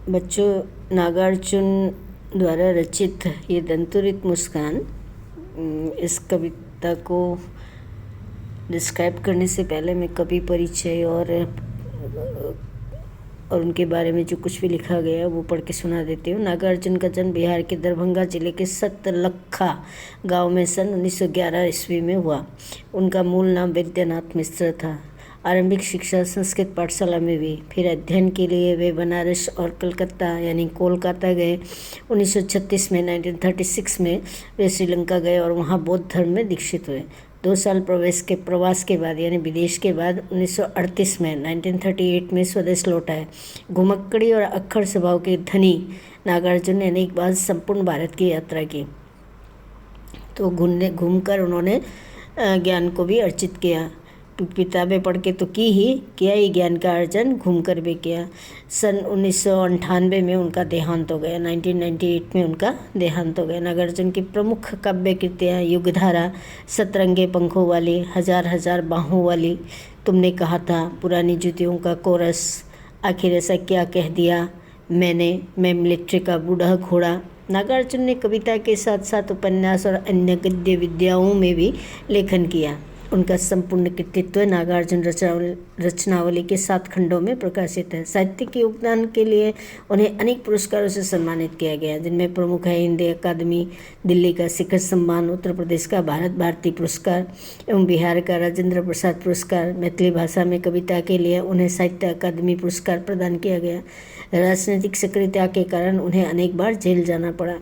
बच्चों, नागार्जुन द्वारा रचित ये दंतुरित मुस्कान, इस कविता को डिस्क्राइब करने से पहले मैं कवि परिचय और उनके बारे में जो कुछ भी लिखा गया है वो पढ़ के सुना देती हूँ। नागार्जुन का जन्म बिहार के दरभंगा जिले के सतलखा गांव में सन 1911 ईस्वी में हुआ। उनका मूल नाम वैद्यनाथ मिश्र था। आरंभिक शिक्षा संस्कृत पाठशाला में हुई। फिर अध्ययन के लिए वे बनारस और कलकत्ता यानी कोलकाता गए। 1936 में 1936 में वे श्रीलंका गए और वहाँ बौद्ध धर्म में दीक्षित हुए। 2 साल प्रवास के बाद यानी विदेश के बाद 1938 में 1938 में स्वदेश लौट आए। घुमक्कड़ी और अक्खड़ स्वभाव के धनी नागार्जुन ने अनेक बार संपूर्ण भारत की यात्रा की। तो घूमकर उन्होंने ज्ञान को भी अर्जित किया। किताबें पढ़ के तो किया ही ज्ञान का अर्जन घूम कर भी किया। सन 1998 में उनका देहांत हो गया। 1998 में उनका देहांत हो गया। नागार्जुन की प्रमुख काव्य कृतियाँ युगधारा, सतरंगे पंखों वाली, हजार हजार बाहों वाली, तुमने कहा था, पुरानी जूतियों का कोरस, आखिर ऐसा क्या कह दिया मैंने, मैं मिलिट्री का बूढ़ा घोड़ा। नागार्जुन ने कविता के साथ साथ उपन्यास और अन्य गद्य विद्याओं में भी लेखन किया। उनका संपूर्ण कृतित्व नागार्जुन रचनावली के 7 खंडों में प्रकाशित है। साहित्यिक योगदान के लिए उन्हें अनेक पुरस्कारों से सम्मानित किया गया, जिनमें प्रमुख है हिंदी अकादमी, दिल्ली का शिखर सम्मान, उत्तर प्रदेश का भारत भारती पुरस्कार एवं बिहार का राजेंद्र प्रसाद पुरस्कार। मैथिली भाषा में कविता के लिए उन्हें साहित्य अकादमी पुरस्कार प्रदान किया गया। राजनीतिक सक्रियता के कारण उन्हें अनेक बार जेल जाना पड़ा।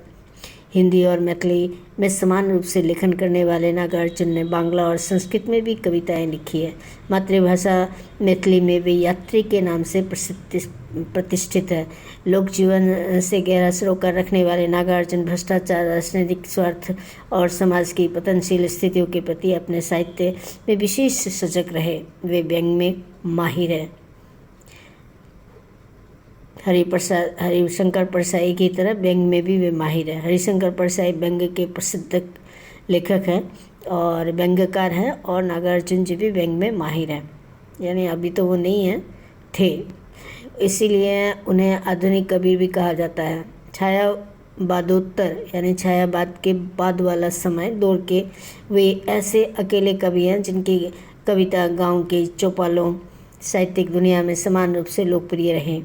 हिंदी और मैथिली में समान रूप से लेखन करने वाले नागार्जुन ने बांग्ला और संस्कृत में भी कविताएं लिखी है। मातृभाषा मैथिली में वे यात्री के नाम से प्रतिष्ठित है। लोक जीवन से गहरा सरोकार रखने वाले नागार्जुन भ्रष्टाचार, राजनीतिक स्वार्थ और समाज की पतनशील स्थितियों के प्रति अपने साहित्य में विशेष सजग रहे। वे व्यंग में माहिर है। हरिशंकर परसाई की तरह व्यंग में भी वे माहिर है। हरिशंकर परसाई व्यंग के प्रसिद्ध लेखक हैं और व्यंग्यकार हैं, और नागार्जुन जी भी व्यंग में माहिर हैं। यानी अभी तो वो नहीं हैं, थे, इसीलिए उन्हें आधुनिक कवि भी कहा जाता है। छायावादोत्तर यानी छायावाद के बाद वाला समय दौर के वे ऐसे अकेले कवि हैं जिनकी कविता गाँव के चौपालों साहित्यिक दुनिया में समान रूप से लोकप्रिय रहे।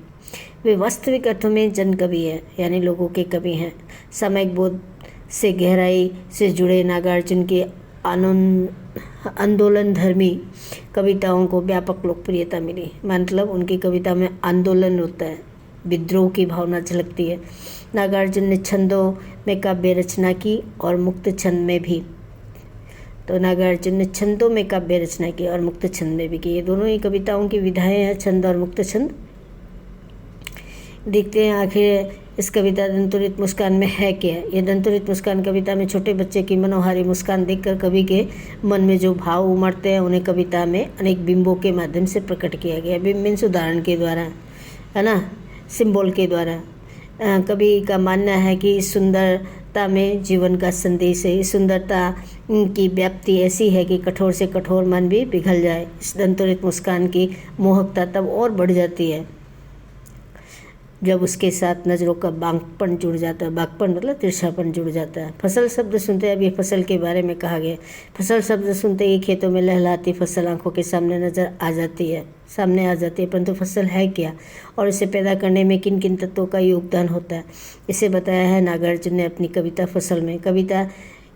वे वास्तविक अर्थों में जन कवि हैं, यानी लोगों के कवि हैं। सामयिक बोध से गहराई से जुड़े नागार्जुन की आंदोलन धर्मी कविताओं को व्यापक लोकप्रियता मिली। मतलब उनकी कविता में आंदोलन होता है, विद्रोह की भावना झलकती है। नागार्जुन ने छंदों में काव्य रचना की और मुक्त छंद में भी। तो नागार्जुन ने छंदों में काव्य रचना की और मुक्त छंद में भी की। ये दोनों ही कविताओं की विधाएं हैं, छंद और मुक्त छंद। देखते हैं आखिर इस कविता दंतुरित मुस्कान में है क्या। यह दंतुरित मुस्कान कविता में छोटे बच्चे की मनोहारी मुस्कान देखकर कवि के मन में जो भाव उमड़ते हैं उन्हें कविता में अनेक बिंबों के माध्यम से प्रकट किया गया। बिंब मीन्स उदाहरण के द्वारा, है ना, सिंबल के द्वारा। कवि का मानना है कि इस सुंदरता में जीवन का संदेश है। इस सुंदरता की व्याप्ति ऐसी है कि कठोर से कठोर मन भी पिघल जाए। इस दंतुरित मुस्कान की मोहकता तब और बढ़ जाती है जब उसके साथ नज़रों का बांकपन जुड़ जाता है। बांकपन मतलब तिरछापन जुड़ जाता है। फसल शब्द सुनते, अब ये फसल के बारे में कहा गया। फसल शब्द सुनते ही खेतों में लहलाती फसल आंखों के सामने आ जाती है, परंतु फसल है क्या और इसे पैदा करने में किन किन तत्वों का योगदान होता है, इसे बताया है नागार्जुन ने अपनी कविता फसल में। कविता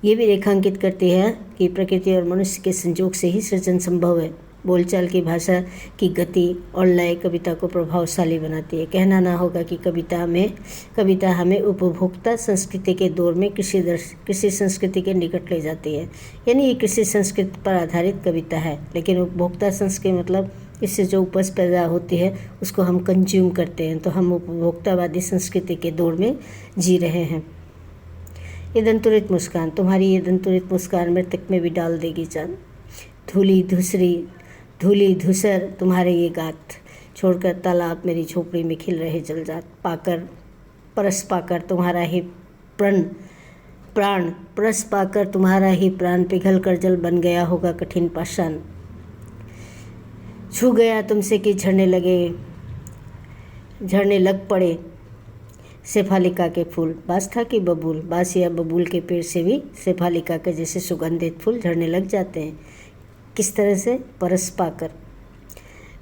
ये भी रेखांकित करती है कि प्रकृति और मनुष्य के संयोग से ही सृजन संभव है। बोलचाल की भाषा की गति और लय कविता को प्रभावशाली बनाती है। कहना ना होगा कि कविता हमें उपभोक्ता संस्कृति के दौर में कृषि संस्कृति के निकट ले जाती है। यानी ये कृषि संस्कृति पर आधारित कविता है, लेकिन उपभोक्ता संस्कृति मतलब इससे जो उपज पैदा होती है उसको हम कंज्यूम करते हैं, तो हम उपभोक्तावादी संस्कृति के दौर में जी रहे हैं। ये दंतुरित मुस्कान, तुम्हारी ये दंतुरित मुस्कान मृतक में भी डाल देगी जान। धूली धूसर तुम्हारे ये गात, छोड़कर तालाब मेरी झोपड़ी में खिल रहे जलजात। परस पाकर तुम्हारा ही प्राण पिघल कर जल बन गया होगा कठिन पाषाण। छू गया तुमसे कि झड़ने लग पड़े शेफालिका के फूल, बास था कि बबूल, बास या बबूल के पेड़ से भी शेफालिका के जैसे सुगंधित फूल झड़ने लग जाते हैं। किस तरह से? परस पाकर,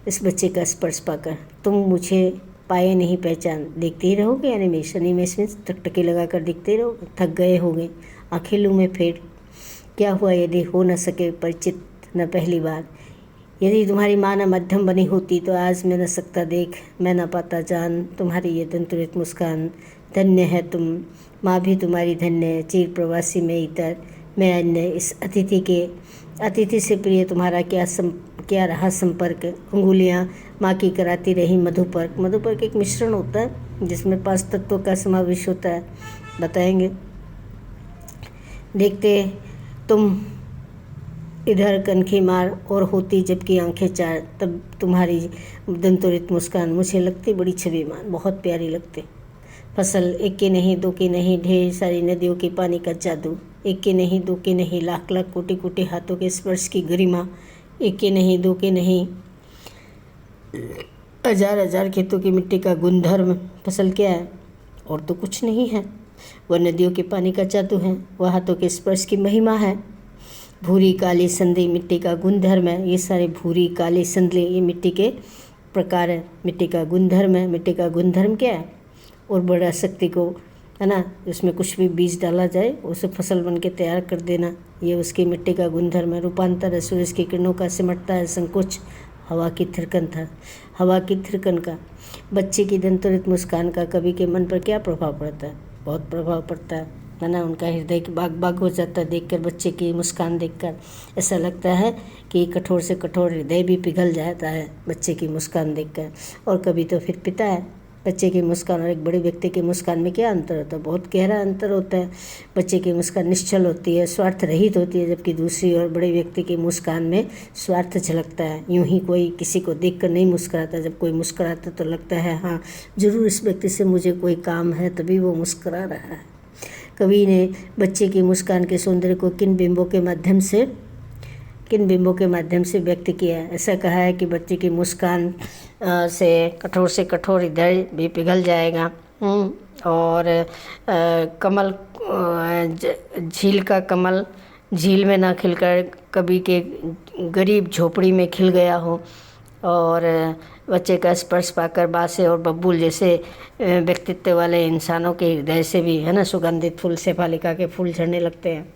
इस बच्चे का स्पर्श पाकर। तुम मुझे पाए नहीं पहचान, देखते ही रहोगे एनिमेशन में टकटकी लगा कर दिखते ही रहोगे। थक गए होगे, आंखें लूँ में फेर, क्या हुआ यदि हो न सके परिचित न पहली बार। यदि तुम्हारी माँ न मध्यम बनी होती तो आज मैं न सकता देख, मैं न पाता जान तुम्हारी ये दंतुरित मुस्कान। धन्य है तुम, माँ भी तुम्हारी धन्य, चिर प्रवासी में इतर मैं अन्य। इस अतिथि से प्रिय तुम्हारा क्या रहा संपर्क। अंगुलियाँ माँ की कराती रही मधुपर्क एक मिश्रण होता है जिसमें 5 तत्वों का समावेश होता है, बताएंगे। देखते तुम इधर कनखी मार और होती जबकि आंखें चार, तब तुम्हारी दंतोरित मुस्कान मुझे लगती बड़ी छविमान, बहुत प्यारी लगती। फसल एक की नहीं दो की नहीं, ढेर सारी नदियों के पानी का जादू। एक की नहीं दो की नहीं, लाख लाख कोटि कोटि हाथों के स्पर्श की गरिमा। एक की नहीं दो की नहीं, हजार हजार खेतों की मिट्टी का गुणधर्म। फसल क्या है? और तो कुछ नहीं है, वह नदियों के पानी का जादू है, वह हाथों के स्पर्श की महिमा है। भूरी काली संधि मिट्टी का गुणधर्म है। ये सारे भूरी काली संधि ये मिट्टी के प्रकार है, मिट्टी का गुणधर्म है। मिट्टी का गुणधर्म क्या है? और बड़ा शक्ति को, है ना, उसमें कुछ भी बीज डाला जाए उसे फसल बन के तैयार कर देना, ये उसकी मिट्टी का गुणधर्म है। रूपांतर है, सूरज की किरणों का सिमटता है संकोच, हवा की थिरकन था, हवा की थिरकन का। बच्चे की दंतरित मुस्कान का कवि के मन पर क्या प्रभाव पड़ता है? बहुत प्रभाव पड़ता है ना। उनका हृदय बाग बाग हो जाता है देखकर, बच्चे की मुस्कान देखकर। ऐसा लगता है कि कठोर से कठोर हृदय भी पिघल जाता है बच्चे की मुस्कान देखकर। और कभी तो फिर पिता है। बच्चे की मुस्कान और एक बड़े व्यक्ति की मुस्कान में क्या अंतर होता है? बहुत गहरा अंतर होता है। बच्चे की मुस्कान निश्चल होती है, स्वार्थ रहित होती है, जबकि दूसरी ओर बड़े व्यक्ति की मुस्कान में स्वार्थ झलकता है। यूं ही कोई किसी को देखकर नहीं मुस्कुराता, जब कोई मुस्कुराता तो लगता है हाँ जरूर इस व्यक्ति से मुझे कोई काम है, तभी वो मुस्कुरा रहा है। कवि ने बच्चे की मुस्कान के सौंदर्य को किन बिंबों के माध्यम से व्यक्त किया है? ऐसा कहा है कि बच्चे की मुस्कान से कठोर हृदय भी पिघल जाएगा। और कमल, झील का कमल झील में ना खिलकर कभी के गरीब झोपड़ी में खिल गया हो। और बच्चे का स्पर्श पाकर बासे और बबूल जैसे व्यक्तित्व वाले इंसानों के हृदय से भी, है ना, सुगंधित फूल शेफालिका के फूल झड़ने लगते हैं।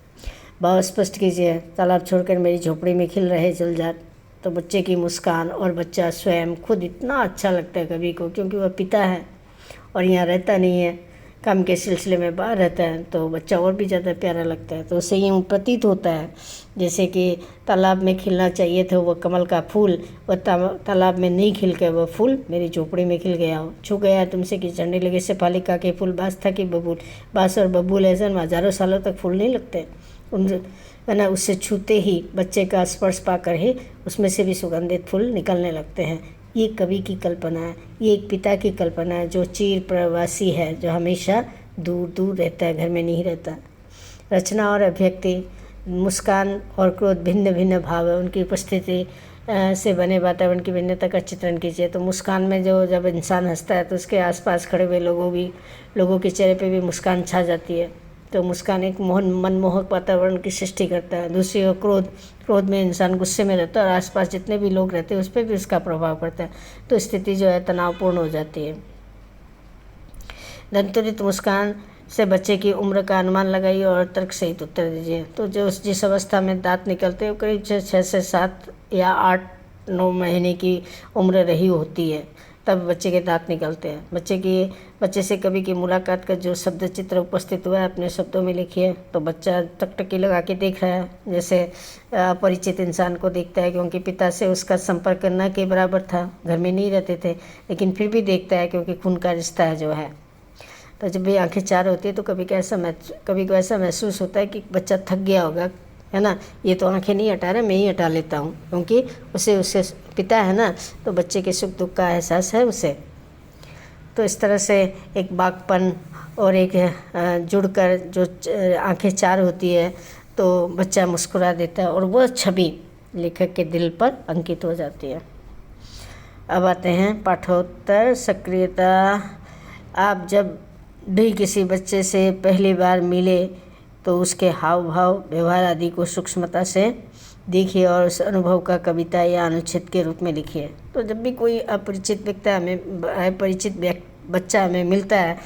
भाव स्पष्ट कीजिए। तालाब छोड़कर मेरी झोपड़ी में खिल रहे जलजात। तो बच्चे की मुस्कान और बच्चा स्वयं खुद इतना अच्छा लगता है कवि को, क्योंकि वह पिता है और यहाँ रहता नहीं है, काम के सिलसिले में बाहर रहता है, तो बच्चा और भी ज़्यादा प्यारा लगता है। तो उससे यूँ प्रतीत होता है जैसे कि तालाब में खिलना चाहिए था वो कमल का फूल, वह तालाब में नहीं खिल कर वह फूल मेरी झोपड़ी में खिल गया हो। छू गया तुमसे कि झंडे लगे शेफालिका के फूल, बास था कि बबूल। बास और बबूल ऐसे हज़ारों सालों तक फूल नहीं लगते, उन, है ना, उससे छूते ही बच्चे का स्पर्श पाकर ही उसमें से भी सुगंधित फूल निकलने लगते हैं। ये कवि की कल्पना है, ये एक पिता की कल्पना है जो चिर प्रवासी है, जो हमेशा दूर दूर रहता है, घर में नहीं रहता। रचना और अभिव्यक्ति, मुस्कान और क्रोध भिन्न भिन्न भाव है, उनकी उपस्थिति से बने वातावरण की भिन्नता का चित्रण कीजिए। तो मुस्कान में जब इंसान हंसता है तो उसके आसपास खड़े हुए लोगों के चेहरे पे भी मुस्कान छा जाती है। तो मुस्कान एक मनमोहक वातावरण की सृष्टि करता है। दूसरी ओर क्रोध में इंसान गुस्से में रहता है और आसपास जितने भी लोग रहते हैं उस पर भी उसका प्रभाव पड़ता है, तो स्थिति जो है तनावपूर्ण हो जाती है। दंतरित मुस्कान से बच्चे की उम्र का अनुमान लगाइए और तर्क सहित उत्तर दीजिए। तो जो जिस अवस्था में दांत निकलते हैं वो करीब 6 से 7 या 8-9 महीने की उम्र रही होती है, तब बच्चे के दांत निकलते हैं। बच्चे से कभी की मुलाकात का जो शब्द चित्र उपस्थित हुआ है अपने शब्दों में लिखिए। तो बच्चा टकटकी लगा के देख रहा है, जैसे परिचित इंसान को देखता है, क्योंकि पिता से उसका संपर्क न के बराबर था, घर में नहीं रहते थे, लेकिन फिर भी देखता है क्योंकि खून का रिश्ता है जो है। तो जब भी आंखें चार होती है तो कभी को ऐसा महसूस होता है कि बच्चा थक गया होगा, है ना, ये तो आंखें नहीं हटा रहा, मैं ही हटा लेता हूँ, क्योंकि उससे पिता है ना, तो बच्चे के सुख दुख का एहसास है उसे। तो इस तरह से एक बागपन और एक जुड़कर जो आंखें चार होती है तो बच्चा मुस्कुरा देता है और वह छवि लेखक के दिल पर अंकित हो जाती है। अब आते हैं पाठोत्तर सक्रियता। आप जब डी किसी बच्चे से पहली बार मिले तो उसके हाव भाव व्यवहार आदि को सूक्ष्मता से देखिए और उस अनुभव का कविता या अनुच्छेद के रूप में लिखिए। तो जब भी कोई अपरिचित बच्चा हमें मिलता है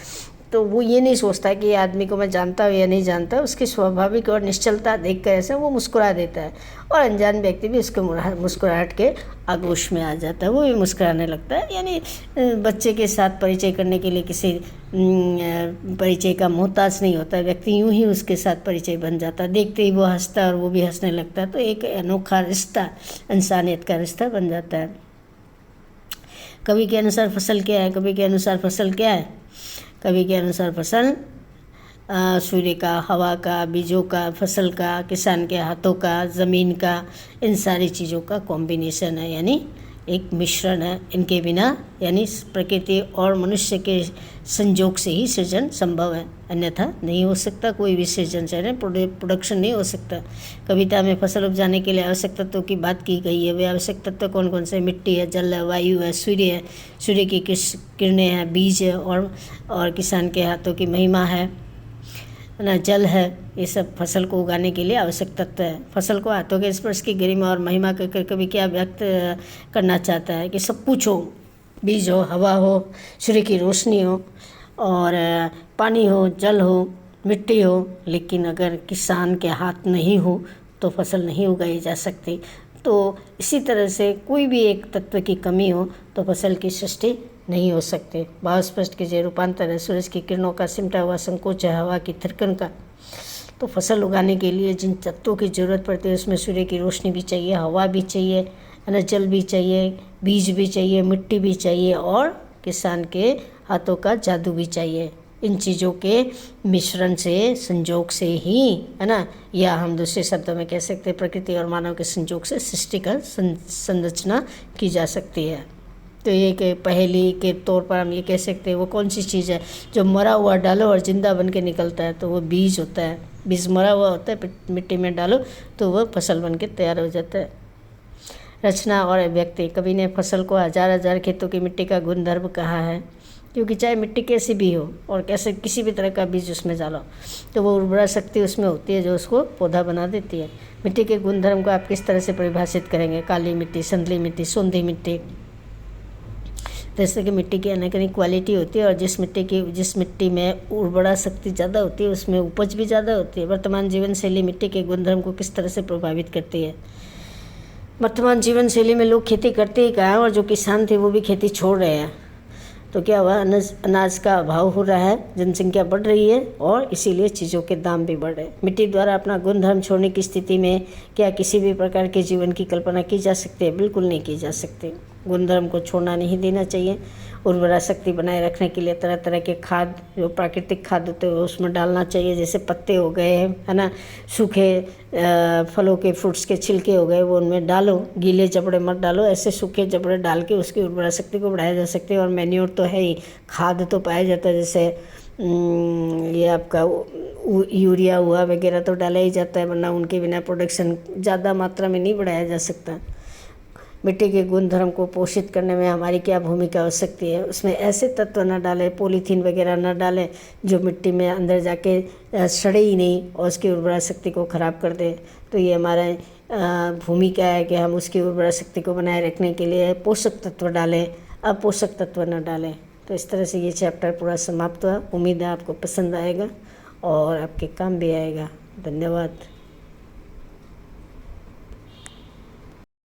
तो वो ये नहीं सोचता कि ये आदमी को मैं जानता हूँ या नहीं जानता, उसकी स्वाभाविक और निश्चलता देख कर ऐसा वो मुस्कुरा देता है और अनजान व्यक्ति भी उसके मुस्कुराहट के आगोश में आ जाता है, वो भी मुस्कुराने लगता है। यानी बच्चे के साथ परिचय करने के लिए किसी परिचय का मोहताज नहीं होता, व्यक्ति यूं ही उसके साथ परिचय बन जाता है, देखते ही वो हंसता है और वो भी हंसने लगता है, तो एक अनोखा रिश्ता, इंसानियत का रिश्ता बन जाता है। कवि के अनुसार फसल क्या है? कवि के अनुसार फसल क्या है? कवि के अनुसार फसल सूर्य का, हवा का, बीजों का, फसल का, किसान के हाथों का, ज़मीन का, इन सारी चीज़ों का कॉम्बिनेशन है, यानी एक मिश्रण है। इनके बिना यानी प्रकृति और मनुष्य के संयोग से ही सृजन संभव है, अन्यथा नहीं हो सकता कोई भी सृजन, चाहे प्रोडक्शन नहीं हो सकता। कविता में फसल उपजाने के लिए आवश्यक तत्वों की बात की गई है। वे आवश्यक तत्व कौन कौन से? मिट्टी है, जल है, वायु है, सूर्य की किरणें हैं, बीज है और किसान के हाथों की महिमा है ना, जल है। ये सब फसल को उगाने के लिए आवश्यक तत्व है। फसल को हाथों के स्पर्श की गरिमा और महिमा कर कभी क्या व्यक्त करना चाहता है कि सब कुछ हो, बीज हो, हवा हो, सूर्य की रोशनी हो और पानी हो, जल हो, मिट्टी हो, लेकिन अगर किसान के हाथ नहीं हो तो फसल नहीं उगाई जा सकती। तो इसी तरह से कोई भी एक तत्व की कमी हो तो फसल की सृष्टि नहीं हो सकते। भाव स्पष्ट कीजिए। रूपांतर है सूरज की किरणों का सिमटा हुआ संकोच है हवा की थिरकन का। तो फसल उगाने के लिए जिन तत्वों की ज़रूरत पड़ती है उसमें सूर्य की रोशनी भी चाहिए, हवा भी चाहिए, है ना, जल भी चाहिए, बीज भी चाहिए, मिट्टी भी चाहिए और किसान के हाथों का जादू भी चाहिए। इन चीज़ों के मिश्रण से, संयोग से ही, है ना, या हम दूसरे शब्दों में कह सकते हैं प्रकृति और मानव के संयोग से सृष्टि का संरचना की जा सकती है। तो ये कि पहेली के तौर पर हम ये कह सकते हैं वो कौन सी चीज़ है जो मरा हुआ डालो और ज़िंदा बन के निकलता है? तो वो बीज होता है। बीज मरा हुआ होता है, मिट्टी में डालो तो वह फसल बन के तैयार हो जाता है। रचना और अभिव्यक्ति। कवि ने फसल को हजार हजार खेतों की मिट्टी का गुणधर्म कहा है, क्योंकि चाहे मिट्टी कैसी भी हो और कैसे किसी भी तरह का बीज उसमें डालो तो वो उर्वरा शक्ति उसमें होती है जो उसको पौधा बना देती है। मिट्टी के गुणधर्म को आप किस तरह से परिभाषित करेंगे? काली मिट्टी, संदली मिट्टी, सोंधी मिट्टी। जैसे कि मिट्टी की अनेक अनेक क्वालिटी होती है और जिस मिट्टी में उर्वरा शक्ति ज़्यादा होती है उसमें उपज भी ज़्यादा होती है। वर्तमान जीवन शैली मिट्टी के गुणधर्म को किस तरह से प्रभावित करती है? वर्तमान जीवन शैली में लोग खेती करते ही कहाँ और जो किसान थे वो भी खेती छोड़ रहे हैं। तो क्या हुआ? अनाज का अभाव हो रहा है, जनसंख्या बढ़ रही है और इसीलिए चीज़ों के दाम भी बढ़ रहे हैं। मिट्टी द्वारा अपना गुणधर्म छोड़ने की स्थिति में क्या किसी भी प्रकार के जीवन की कल्पना की जा सकती है? बिल्कुल नहीं की जा सकती। गुणधर्म को छोड़ना नहीं देना चाहिए। उर्वरा शक्ति बनाए रखने के लिए तरह तरह के खाद, जो प्राकृतिक खाद होते हैं उसमें डालना चाहिए। जैसे पत्ते हो गए, है ना, सूखे फलों के, फ्रूट्स के छिलके हो गए, वो उनमें डालो। गीले जबड़े मत डालो, ऐसे सूखे जबड़े डाल के उसकी उर्वरा शक्ति को बढ़ाया जा सकता है। और मैन्योर तो है ही, खाद तो पाया जाता है, जैसे ये आपका यूरिया हुआ वगैरह तो डाला ही जाता है, वरना उनके बिना प्रोडक्शन ज़्यादा मात्रा में नहीं बढ़ाया जा सकता। मिट्टी के गुणधर्म को पोषित करने में हमारी क्या भूमिका हो सकती है? उसमें ऐसे तत्व न डालें, पॉलीथीन वगैरह न डालें जो मिट्टी में अंदर जाके सड़े ही नहीं और उसकी उर्वरा शक्ति को ख़राब कर दे। तो ये हमारा भूमिका है कि हम उसकी उर्वरा शक्ति को बनाए रखने के लिए पोषक तत्व डालें, अपोषक तत्व न डालें। तो इस तरह से ये चैप्टर पूरा समाप्त हुआ। उम्मीद है आपको पसंद आएगा और आपके काम भी आएगा। धन्यवाद।